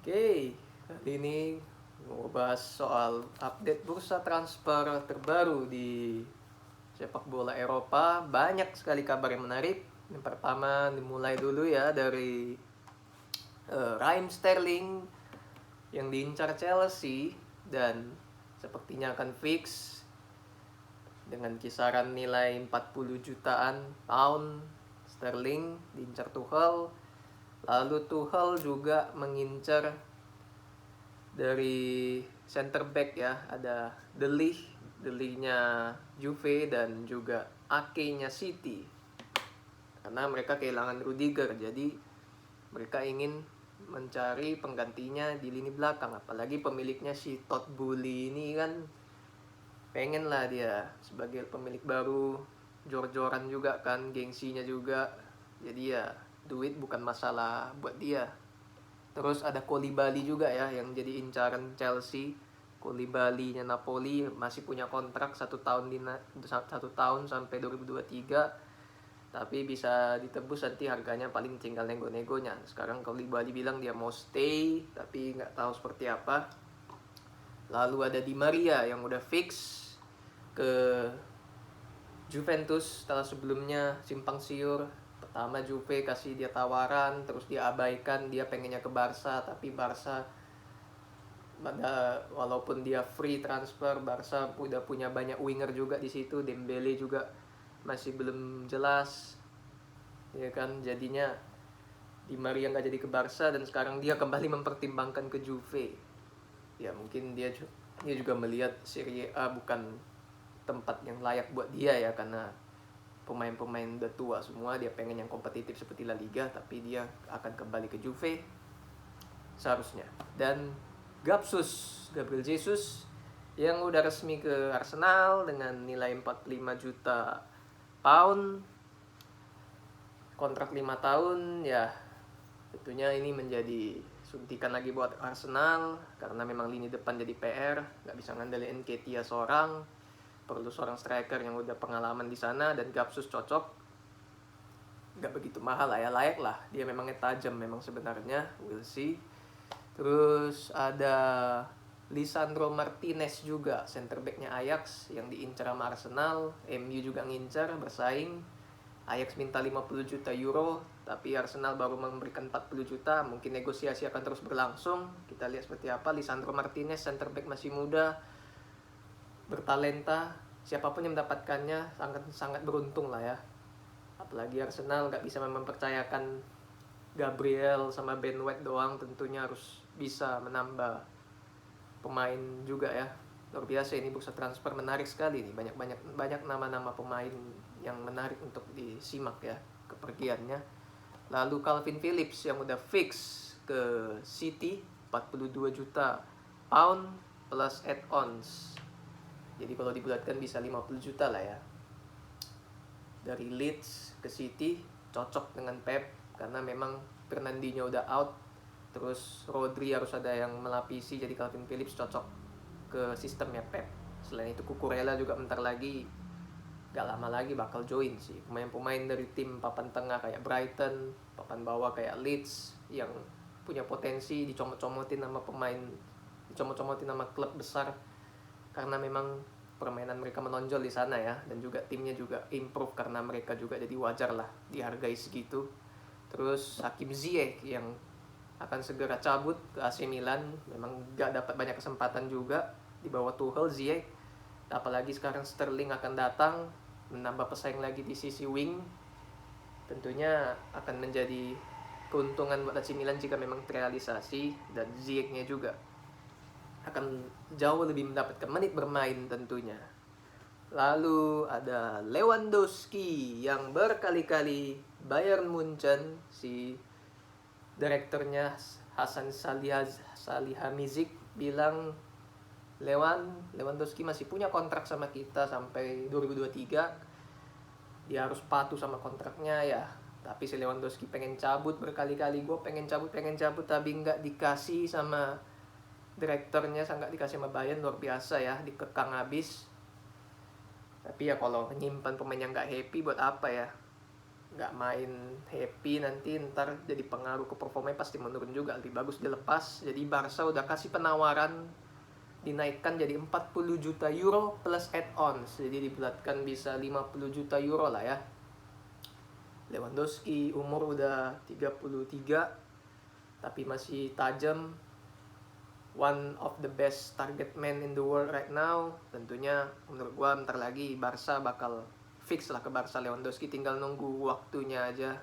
Oke, kali ini mau bahas soal update bursa transfer terbaru di sepak bola Eropa. Banyak sekali kabar yang menarik. Yang pertama dimulai dulu ya dari Raheem Sterling yang diincar Chelsea dan sepertinya akan fix dengan kisaran nilai 40 jutaan pound sterling diincar Tuchel. Lalu Tuchel juga mengincar dari center back ya, ada De Ligt-nya Juve dan juga Ake-nya City. Karena mereka kehilangan Rudiger, jadi mereka ingin mencari penggantinya di lini belakang. Apalagi pemiliknya si Todd Boehly ini kan pengen lah dia sebagai pemilik baru, jor-joran juga kan, gengsinya juga. Jadi ya duit bukan masalah buat dia. Terus ada Koulibaly juga ya yang jadi incaran Chelsea. Koulibaly-nya Napoli masih punya kontrak 1 tahun sampai 2023. Tapi bisa ditebus nanti harganya, paling tinggal nego-negonya. Sekarang Koulibaly bilang dia mau stay, tapi nggak tahu seperti apa. Lalu ada Di Maria yang udah fix ke Juventus setelah sebelumnya simpang siur. Pertama Juve kasih dia tawaran, terus dia abaikan, dia pengennya ke Barca, tapi Barca walaupun dia free transfer, Barca udah punya banyak winger juga di situ, Dembele juga masih belum jelas, ya kan. Jadinya Di Maria nggak jadi ke Barca dan sekarang dia kembali mempertimbangkan ke Juve. Ya mungkin dia juga melihat Serie A bukan tempat yang layak buat dia ya, karena pemain-pemain udah tua semua. Dia pengen yang kompetitif seperti La Liga, tapi dia akan kembali ke Juve seharusnya. Dan Gabriel Jesus yang udah resmi ke Arsenal dengan nilai 45 juta pound, kontrak 5 tahun ya. Tentunya ini menjadi suntikan lagi buat Arsenal karena memang lini depan jadi PR, nggak bisa ngandelin Nketiah seorang, perlu seorang striker yang udah pengalaman di sana. Dan Gapsus cocok, nggak begitu mahal lah ya, layak lah. Dia memangnya tajam memang sebenarnya, we'll see. Terus ada Lisandro Martinez juga, center backnya Ajax yang diincar sama Arsenal. MU juga ngincar, bersaing. Ajax minta 50 juta euro, tapi Arsenal baru memberikan 40 juta. Mungkin negosiasi akan terus berlangsung. Kita lihat seperti apa. Lisandro Martinez, center back masih muda, bertalenta. Siapapun yang mendapatkannya sangat beruntung lah ya. Apalagi Arsenal nggak bisa mempercayakan Gabriel sama Ben White doang, tentunya harus bisa menambah pemain juga ya. Luar biasa ini bursa transfer, menarik sekali nih. Banyak nama-nama pemain yang menarik untuk disimak ya kepergiannya. Lalu Calvin Phillips yang udah fix ke City, 42 juta pound plus add-ons. Jadi kalau dibulatkan bisa 50 juta lah ya. Dari Leeds ke City, cocok dengan Pep karena memang Fernandinho udah out. Terus Rodri harus ada yang melapisi, jadi Calvin Phillips cocok ke sistemnya Pep. Selain itu Cucurella juga bentar lagi, gak lama lagi bakal join sih. Pemain-pemain dari tim papan tengah kayak Brighton, papan bawah kayak Leeds yang punya potensi dicomot-comotin sama pemain, dicomot-comotin sama klub besar karena memang permainan mereka menonjol di sana ya. Dan juga timnya juga improve karena mereka juga, jadi wajar lah dihargai segitu. Terus Hakim Ziyech yang akan segera cabut ke AC Milan, memang gak dapat banyak kesempatan juga di bawah Tuchel. Ziyech, apalagi sekarang Sterling akan datang menambah pesaing lagi di sisi wing, tentunya akan menjadi keuntungan buat AC Milan jika memang terrealisasi. Dan Ziyech-nya juga akan jauh lebih mendapatkan menit bermain tentunya. Lalu ada Lewandowski yang berkali-kali Bayern Munchen, si direkturnya Hasan Salihamidzic bilang Lewandowski masih punya kontrak sama kita sampai 2023. Dia harus patuh sama kontraknya ya. Tapi si Lewandowski pengen cabut berkali-kali. Gue pengen cabut, tapi nggak dikasih sama direkturnya, nggak dikasih sama Bayern. Luar biasa ya, dikekang habis. Tapi ya kalau menyimpan pemain yang nggak happy buat apa ya. nggak main happy nanti ntar jadi pengaruh ke performanya pasti menurun juga, lebih bagus dilepas. Jadi Barca udah kasih penawaran dinaikkan jadi 40 juta euro plus add-ons, jadi dibulatkan bisa 50 juta euro lah ya. Lewandowski umur udah 33 tapi masih tajam, one of the best target man in the world right now. Tentunya menurut gua bentar lagi Barca bakal fix lah ke Barca Lewandowski, tinggal nunggu waktunya aja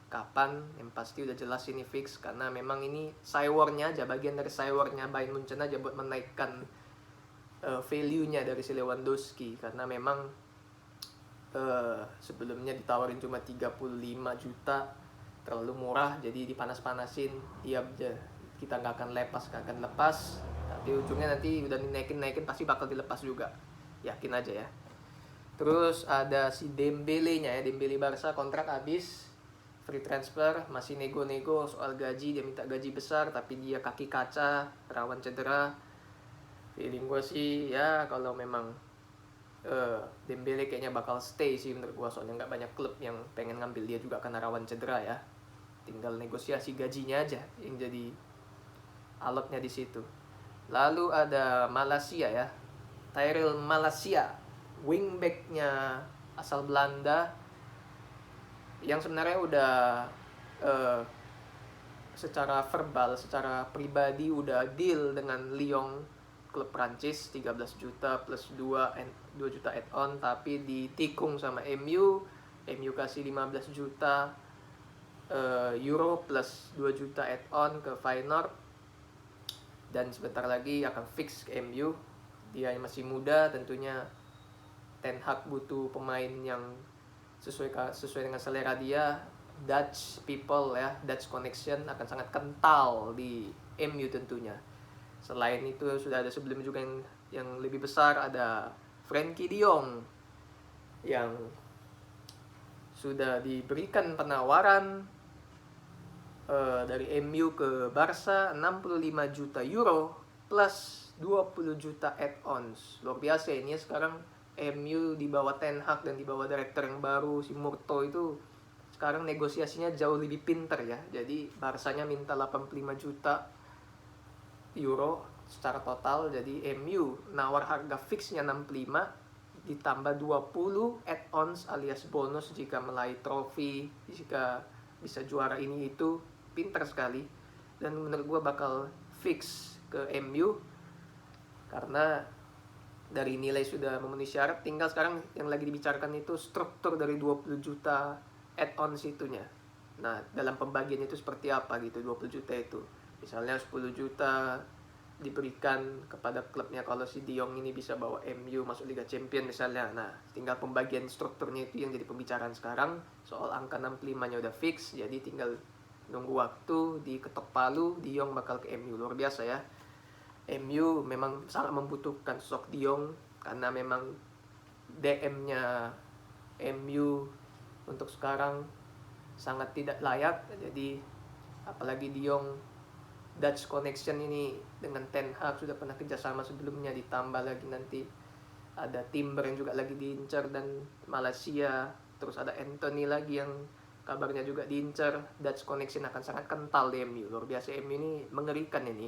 kapan. Yang pasti udah jelas ini fix karena memang ini cywarnya aja, bagian dari cywarnya Bayern Munchen aja buat menaikkan value-nya dari si Lewandowski, karena memang sebelumnya ditawarin cuma 35 juta, terlalu murah, jadi dipanas-panasin, diam aja, kita nggak akan lepas, tapi ujungnya nanti udah dinaikin pasti bakal dilepas juga, yakin aja ya. Terus ada si Dembele-nya ya, Dembele Barca kontrak habis, free transfer, masih nego-nego soal gaji, dia minta gaji besar tapi dia kaki kaca, rawan cedera. Feeling gue sih ya kalau memang Dembele kayaknya bakal stay sih menurut gue, soalnya nggak banyak klub yang pengen ngambil dia juga karena rawan cedera ya. Tinggal negosiasi gajinya aja yang jadi alotnya di situ. Lalu ada Malaysia ya, Tyrell Malaysia, wingbacknya asal Belanda, yang sebenarnya udah secara verbal, secara pribadi udah deal dengan Lyon, klub Prancis, 13 juta plus 2 juta add-on, tapi ditikung sama MU kasih 15 juta euro plus 2 juta add-on ke Feyenoord, dan sebentar lagi akan fix ke MU. Dia masih muda, tentunya Ten Hag butuh pemain yang sesuai dengan selera dia. Dutch people ya, Dutch connection akan sangat kental di MU tentunya. Selain itu sudah ada sebelumnya juga yang lebih besar, ada Frenkie de Jong yang sudah diberikan penawaran dari MU ke Barca 65 juta euro plus 20 juta add-ons. Luar biasa ini ya, sekarang MU di bawah Ten Hag dan di bawah direktur yang baru si Murto itu sekarang negosiasinya jauh lebih pinter ya. Jadi Barca-nya minta 85 juta euro secara total, jadi MU nawar harga fixnya 65 ditambah 20 add-ons alias bonus jika meraih trofi, jika bisa juara ini itu. Pinter sekali, dan menurut gue bakal fix ke MU karena dari nilai sudah memenuhi syarat. Tinggal sekarang yang lagi dibicarakan itu struktur dari 20 juta add-ons itunya. Nah, dalam pembagian itu seperti apa gitu 20 juta itu. Misalnya 10 juta diberikan kepada klubnya kalau si De Jong ini bisa bawa MU masuk Liga Champions misalnya. Nah, tinggal pembagian strukturnya itu yang jadi pembicaraan sekarang. Soal angka 65-nya udah fix, jadi tinggal nunggu waktu, diketok palu, De Jong bakal ke MU. Luar biasa ya. MU memang sangat membutuhkan sosok De Jong karena memang DM-nya MU untuk sekarang sangat tidak layak. Jadi apalagi De Jong Dutch connection ini dengan Ten Hag sudah pernah kerjasama sebelumnya, ditambah lagi nanti ada Timber yang juga lagi diincar dan Malaysia, terus ada Anthony lagi yang kabarnya juga diincar. Dutch connection akan sangat kental di MU. Luar biasa, MU ini mengerikan ini.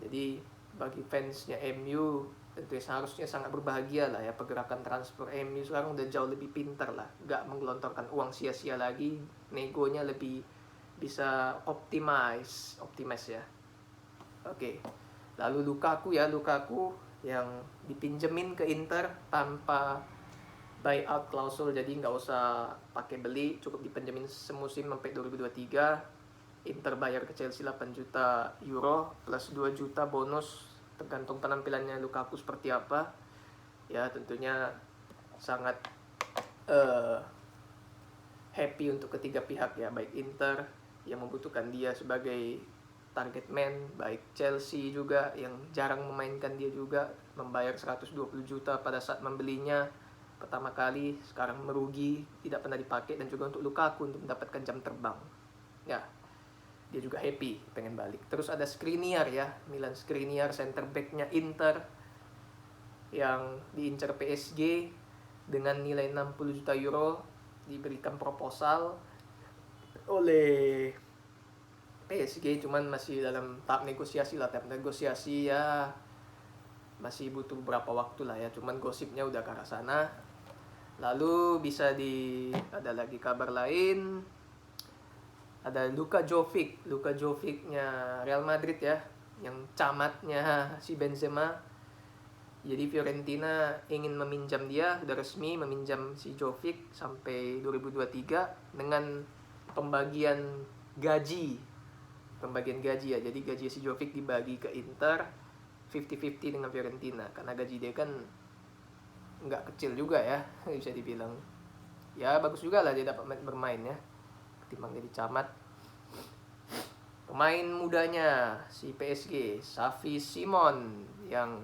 Jadi bagi fansnya MU tentu seharusnya sangat berbahagia lah ya, pergerakan transfer MU sekarang udah jauh lebih pintar lah, gak menggelontorkan uang sia-sia lagi, negonya lebih bisa optimize ya. Oke. Lalu Lukaku yang dipinjemin ke Inter tanpa buyout klausul, jadi nggak usah pakai beli, cukup dipinjemin semusim sampai 2023. Inter bayar ke Chelsea 8 juta euro plus 2 juta bonus tergantung penampilannya Lukaku seperti apa. Ya tentunya sangat happy untuk ketiga pihak ya, baik Inter yang membutuhkan dia sebagai target man, baik Chelsea juga yang jarang memainkan dia juga, membayar 120 juta pada saat membelinya pertama kali, sekarang merugi, tidak pernah dipakai, dan juga untuk Lukaku untuk mendapatkan jam terbang. Ya, dia juga happy pengen balik. Terus ada Skriniar ya, Milan Skriniar, center back-nya Inter yang diincar PSG dengan nilai 60 juta euro diberikan proposal oleh PSG, cuman masih dalam tahap negosiasi lah. Tahap negosiasi ya masih butuh beberapa waktu lah ya, cuman gosipnya udah ke arah sana. Lalu ada lagi kabar lain, ada Luka Jovicnya Real Madrid ya, yang camatnya si Benzema. Jadi Fiorentina ingin meminjam dia, udah resmi meminjam si Jovic sampai 2023 dengan pembagian gaji ya. Jadi gaji si Jovic dibagi ke Inter 50-50 dengan Fiorentina, karena gaji dia kan nggak kecil juga ya, bisa dibilang. Ya bagus juga lah dia dapat bermain ya, ketimbang jadi camat. Pemain mudanya si PSG, Xavi Simon, yang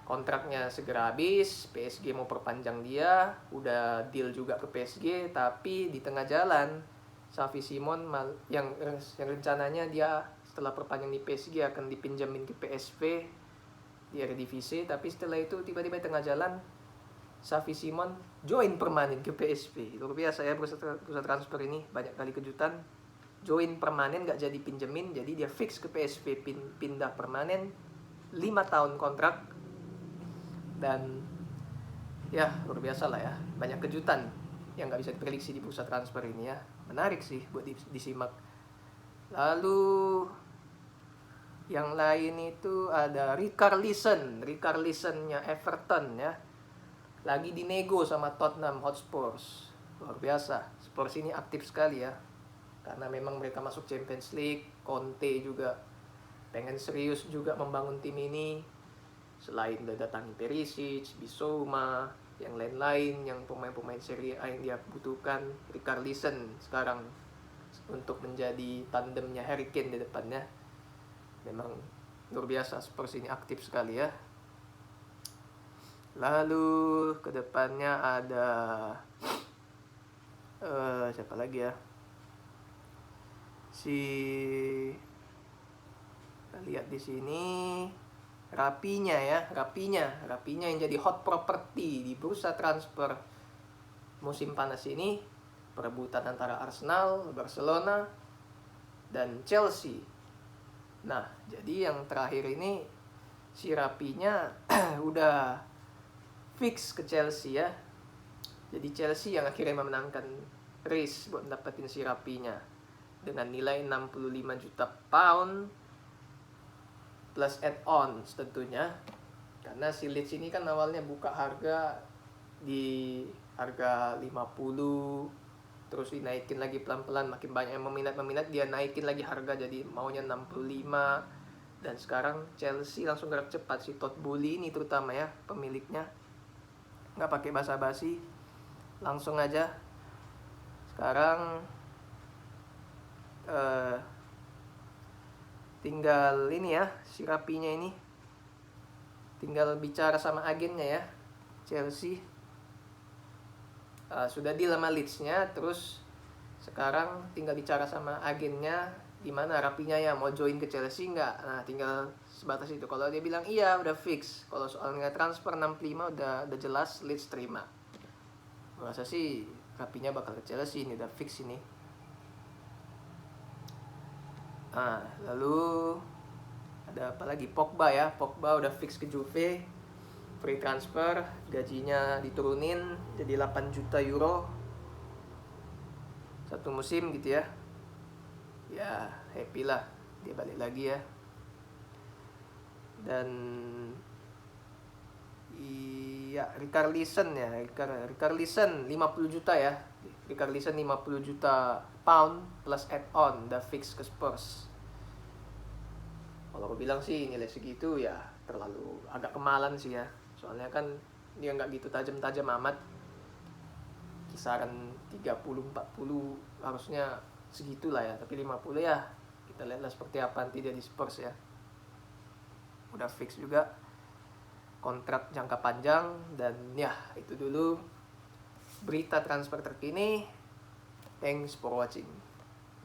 kontraknya segera habis, PSG mau perpanjang dia, udah deal juga ke PSG, tapi di tengah jalan Xavi Simon yang rencananya dia setelah perpanjang di PSG akan dipinjamin ke PSV di Eredivisie, tapi setelah itu tiba-tiba di tengah jalan Xavi Simon join permanen ke PSV. Luar biasa ya pusat transfer ini, banyak kali kejutan. Join permanen, gak jadi pinjemin, jadi dia fix ke PSV, pindah permanen, 5 tahun kontrak. Dan ya luar biasa lah ya, banyak kejutan yang gak bisa diprediksi di pusat transfer ini ya. Menarik sih buat disimak. Lalu yang lain itu ada Richarlison-nya Everton ya, lagi dinego sama Tottenham Hotspur. Luar biasa, Spurs ini aktif sekali ya, karena memang mereka masuk Champions League. Conte juga pengen serius juga membangun tim ini. Selain datangi Perisic, Bissouma, yang lain-lain, yang pemain-pemain Serie A yang dia butuhkan, Richarlison sekarang untuk menjadi tandemnya Harry Kane di depannya. Memang luar biasa, Spurs ini aktif sekali ya. Lalu kedepannya ada siapa lagi ya? Kita lihat di sini Rapinya yang jadi hot property di bursa transfer musim panas ini. Perebutan antara Arsenal, Barcelona, dan Chelsea. Nah, jadi yang terakhir ini si Rapinya udah fix ke Chelsea ya. Jadi Chelsea yang akhirnya memenangkan race buat dapetin si Rapinya dengan nilai 65 juta pound plus add-ons tentunya. Karena si Leeds ini kan awalnya buka harga di harga 50, terus dinaikin lagi pelan-pelan, makin banyak yang meminat, dia naikin lagi harga jadi maunya 65. Dan sekarang Chelsea langsung gerak cepat, si Todd Boehly ini terutama ya, pemiliknya nggak pakai basa-basi, langsung aja sekarang tinggal ini ya, si Rapinya ini tinggal bicara sama agennya ya, Chelsea. Sudah deal sama Leeds-nya, terus sekarang tinggal bicara sama agennya gimana Rapinya ya mau join ke Chelsea nggak. Nah tinggal sebatas itu. Kalau dia bilang iya udah fix, kalau soal nilai transfer 65 udah jelas, Leeds terima. Masa sih Rapinya bakal ke Chelsea, ini udah fix ini. Lalu ada apa lagi? Pogba udah fix ke Juve, free transfer, gajinya diturunin jadi 8 juta euro satu musim gitu ya. Ya happy lah dia balik lagi ya. Dan iya, Richarlison 50 juta ya. Richarlison 50 juta pound plus add-on, udah fix ke Spurs. Kalau aku bilang sih nilai segitu ya terlalu agak kemalan sih ya. Soalnya kan dia nggak gitu tajam-tajam amat. Kisaran 30-40 harusnya segitulah ya. Tapi 50 ya kita lihatlah seperti apa nanti dia di Spurs ya. Udah fix juga kontrak jangka panjang. Dan ya itu dulu berita transfer terkini. Thanks for watching.